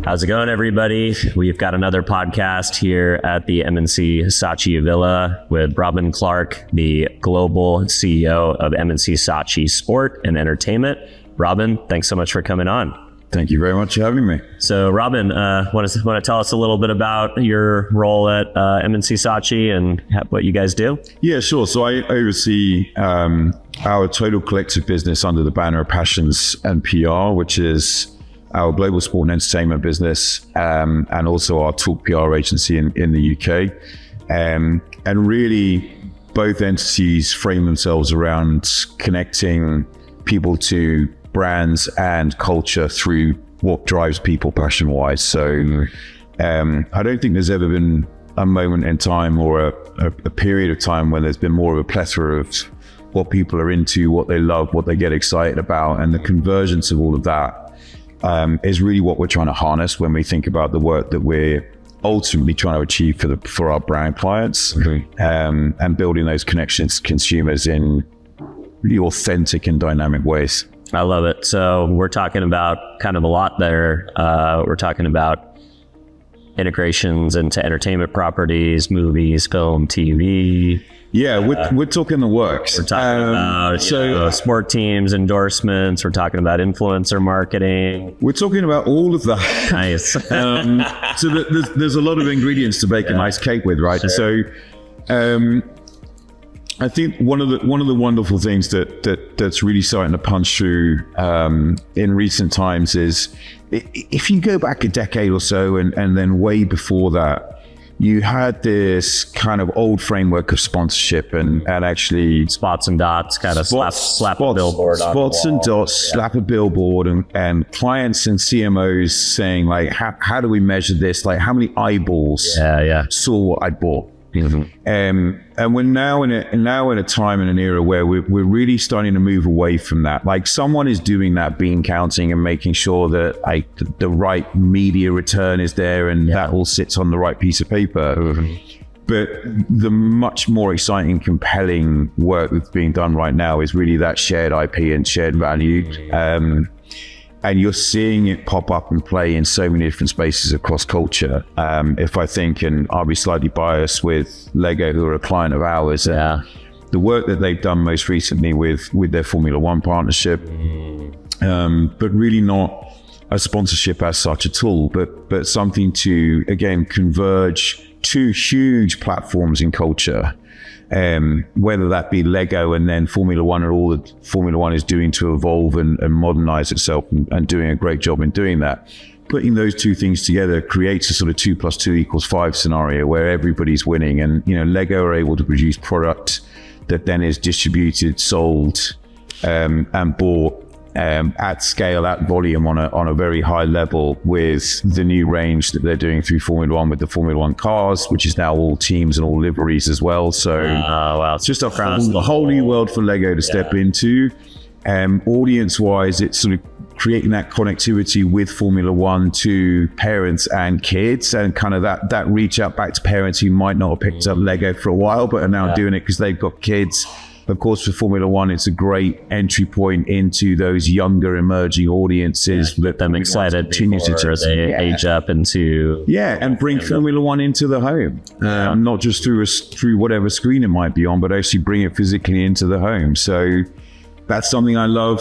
How's it going, everybody? We've got another podcast here at the MNC Saatchi Villa with Robin Clarke, the global CEO of MNC Saatchi Sport and Entertainment. Robin, thanks so much for coming on. Thank you very much for having me. So, Robin, want to tell us a little bit about your role at MNC Saatchi and what you guys do? Yeah, sure. So I oversee our total collective business under the banner of Passions and PR, which is our global sport and entertainment business, and also our Talk PR agency in the UK. And really, both entities frame themselves around connecting people to brands and culture through what drives people passion-wise. So I don't think there's ever been a moment in time or a period of time when there's been more of a plethora of what people are into, what they love, what they get excited about, and the convergence of all of that is really what we're trying to harness when we think about the work that we're ultimately trying to achieve for our brand clients, and building those connections to consumers in really authentic and dynamic ways. I love it. So we're talking about kind of a lot there. We're talking about integrations into entertainment properties, movies, film, TV. Yeah, we're talking the works. We're talking about sport teams, endorsements. We're talking about influencer marketing. We're talking about all of that. Nice. So there's a lot of ingredients to bake a nice cake with, right? Sure. So I think one of the wonderful things that's really starting to punch through in recent times is if you go back a decade or so and then way before that, you had this kind of old framework of sponsorship and actually spots and dots, kind of slap a billboard on spots and dots, slap a billboard, and clients and CMOs saying like, how do we measure this? Like, how many eyeballs saw what I bought? Mm-hmm. And we're now in a time and an era where we're really starting to move away from that. Like, someone is doing that bean counting and making sure that like the right media return is there and that all sits on the right piece of paper. Mm-hmm. But the much more exciting, compelling work that's being done right now is really that shared IP and shared value. And you're seeing it pop up and play in so many different spaces across culture. If I think, and I'll be slightly biased with Lego, who are a client of ours, the work that they've done most recently with their Formula One partnership, but really not a sponsorship as such at all, but something to, again, converge two huge platforms in culture. Whether that be Lego and then Formula One, and all that Formula One is doing to evolve and modernize itself and doing a great job in doing that. Putting those two things together creates a sort of 2 + 2 = 5 scenario where everybody's winning. And, Lego are able to produce product that then is distributed, sold, and bought at scale, at volume, on a very high level, with the new range that they're doing through Formula One with the Formula One cars, which is now all teams and all liveries as well. So it's just a whole new world for Lego to step into. Audience-wise, it's sort of creating that connectivity with Formula One to parents and kids, and kind of that reach out back to parents who might not have picked up Lego for a while but are now doing it because they've got kids. Of course, for Formula One, it's a great entry point into those younger emerging audiences. Get them excited before they age up into... and bring Formula One into the home. Not just through whatever screen it might be on, but actually bring it physically into the home. So that's something I love.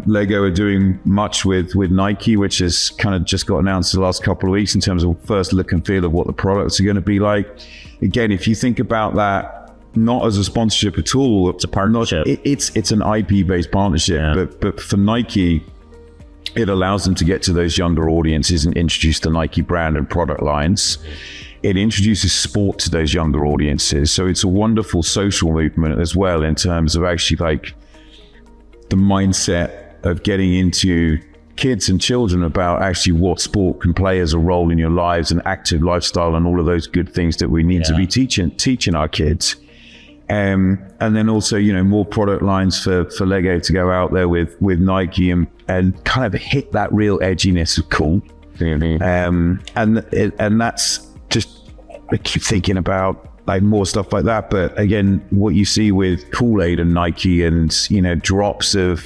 Lego are doing much with Nike, which has kind of just got announced the last couple of weeks in terms of first look and feel of what the products are going to be like. Again, if you think about that, not as a sponsorship at all. It's a partnership. It's an IP-based partnership, but for Nike, it allows them to get to those younger audiences and introduce the Nike brand and product lines. It introduces sport to those younger audiences. So it's a wonderful social movement as well, in terms of actually like the mindset of getting into kids and children about actually what sport can play as a role in your lives, and active lifestyle, and all of those good things that we need to be teaching our kids. And then also, more product lines for Lego to go out there with Nike and kind of hit that real edginess of cool. And that's just, I keep thinking about like more stuff like that. But again, what you see with Kool-Aid and Nike, and drops of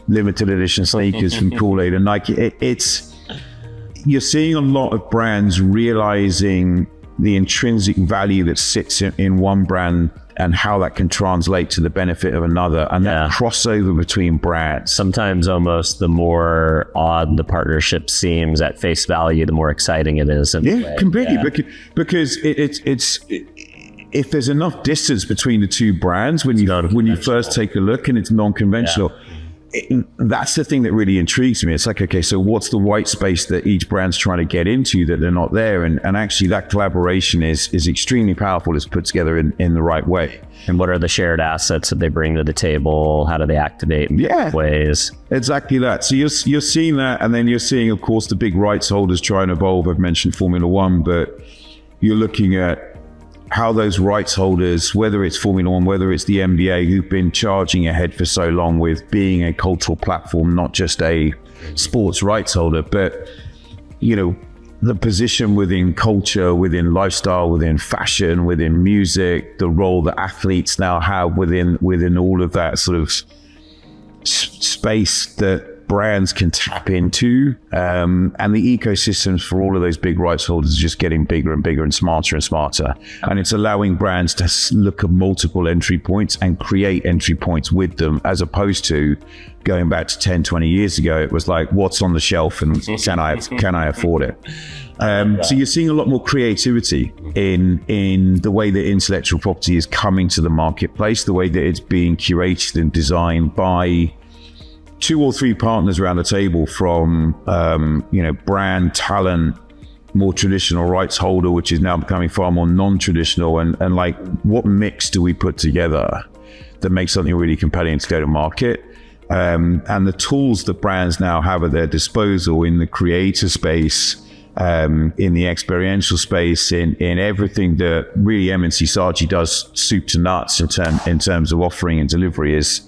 limited edition sneakers from Kool-Aid and Nike, it's you're seeing a lot of brands realizing the intrinsic value that sits in one brand and how that can translate to the benefit of another, and that crossover between brands. Sometimes almost the more odd the partnership seems at face value, the more exciting it is. Completely. Because it's if there's enough distance between the two brands when you first take a look and it's non-conventional. That's the thing that really intrigues me. It's like, okay, so what's the white space that each brand's trying to get into that they're not there? And actually that collaboration is extremely powerful. It's put together in the right way. And what are the shared assets that they bring to the table? How do they activate in ways? Exactly that. So you're seeing that, and then you're seeing, of course, the big rights holders try and evolve. I've mentioned Formula One, but you're looking at how those rights holders, whether it's Formula One, whether it's the NBA, who've been charging ahead for so long with being a cultural platform, not just a sports rights holder, but, the position within culture, within lifestyle, within fashion, within music, the role that athletes now have within all of that sort of space that brands can tap into, and the ecosystems for all of those big rights holders are just getting bigger and bigger and smarter, and it's allowing brands to look at multiple entry points and create entry points with them, as opposed to going back to 10, 20 years ago. It was like, what's on the shelf and can I afford it? So you're seeing a lot more creativity in the way that intellectual property is coming to the marketplace, the way that it's being curated and designed by 2 or 3 partners around the table, from brand, talent, more traditional rights holder, which is now becoming far more non-traditional, and like, what mix do we put together that makes something really compelling to go to market? And the tools that brands now have at their disposal in the creator space, in the experiential space, in everything that really M&C Saatchi does soup to nuts in terms of offering and delivery is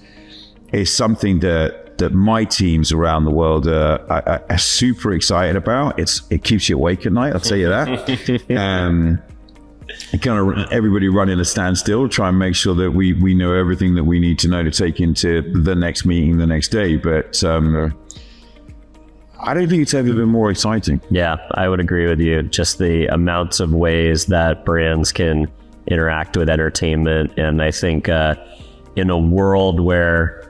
something that my teams around the world are super excited about. It keeps you awake at night, I'll tell you that. Kind of everybody running a standstill, try and make sure that we know everything that we need to know to take into the next meeting the next day. But I don't think it's ever been more exciting. Yeah, I would agree with you. Just the amounts of ways that brands can interact with entertainment. And I think in a world where,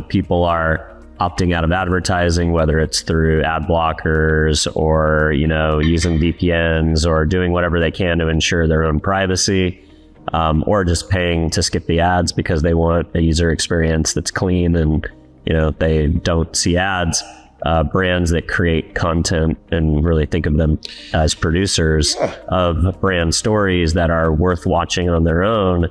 people are opting out of advertising, whether it's through ad blockers or, using VPNs or doing whatever they can to ensure their own privacy, or just paying to skip the ads because they want a user experience that's clean and, they don't see ads. Brands that create content and really think of them as producers of brand stories that are worth watching on their own,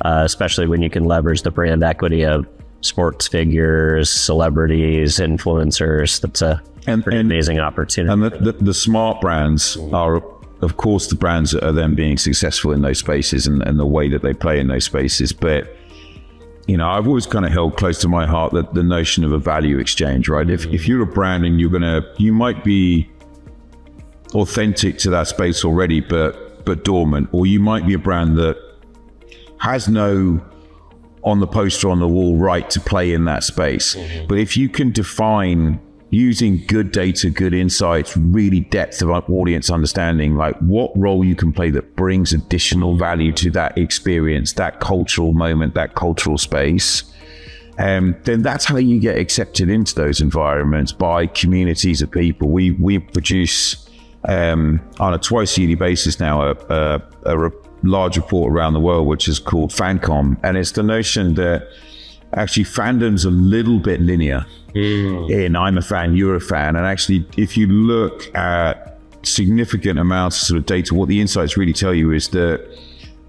especially when you can leverage the brand equity of sports figures, celebrities, influencers. That's a pretty amazing opportunity. And the smart brands are, of course, the brands that are then being successful in those spaces and the way that they play in those spaces. But, I've always kind of held close to my heart that the notion of a value exchange, right? If you're a brand and you might be authentic to that space already, but dormant, or you might be a brand that has no on the poster on the wall right to play in that space. But if you can define, using good data, good insights, really depth of audience understanding, like what role you can play that brings additional value to that experience, that cultural moment, that cultural space, then that's how you get accepted into those environments by communities of people. We produce on a twice yearly basis now a large report around the world, which is called FanCom, and it's the notion that actually fandom's a little bit linear in I'm a fan, you're a fan, and actually if you look at significant amounts of sort of data, what the insights really tell you is that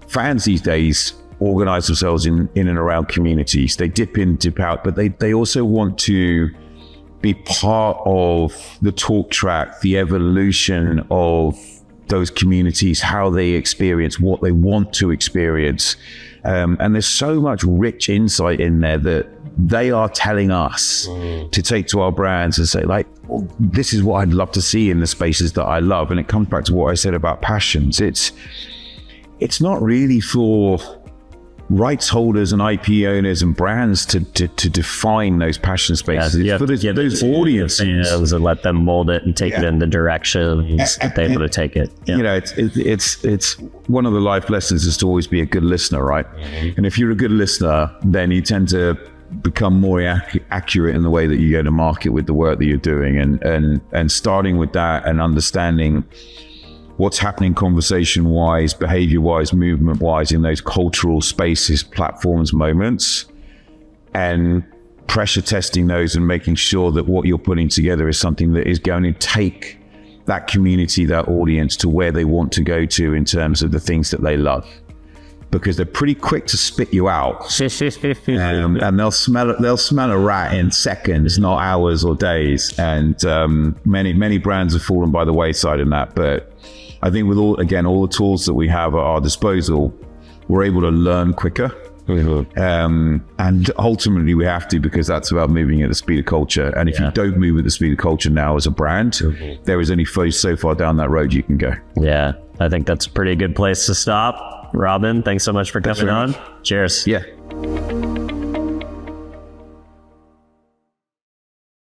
fans these days organize themselves in and around communities. They dip in, dip out, but they also want to be part of the talk track, the evolution of those communities, how they experience what they want to experience. And there's so much rich insight in there that they are telling us to take to our brands and say, like, well, this is what I'd love to see in the spaces that I love. And it comes back to what I said about passions. It's not really for rights holders and IP owners and brands to define those passion spaces. Yeah, for those audiences, and let them mold it and take it in the direction that they're able to take it. Yeah. You know, it's one of the life lessons is to always be a good listener, right? And if you're a good listener, then you tend to become more accurate in the way that you go to market with the work that you're doing, and starting with that and understanding what's happening conversation-wise, behavior-wise, movement-wise in those cultural spaces, platforms, moments, and pressure testing those and making sure that what you're putting together is something that is going to take that community, that audience to where they want to go to in terms of the things that they love. Because they're pretty quick to spit you out, and they'll smell a rat in seconds, not hours or days. And many brands have fallen by the wayside in that. But I think with all the tools that we have at our disposal, we're able to learn quicker. And ultimately we have to, because that's about moving at the speed of culture. And if you don't move at the speed of culture now as a brand, there is only so far down that road you can go. Yeah, I think that's a pretty good place to stop. Robin, thanks so much for coming on. Cheers. Yeah.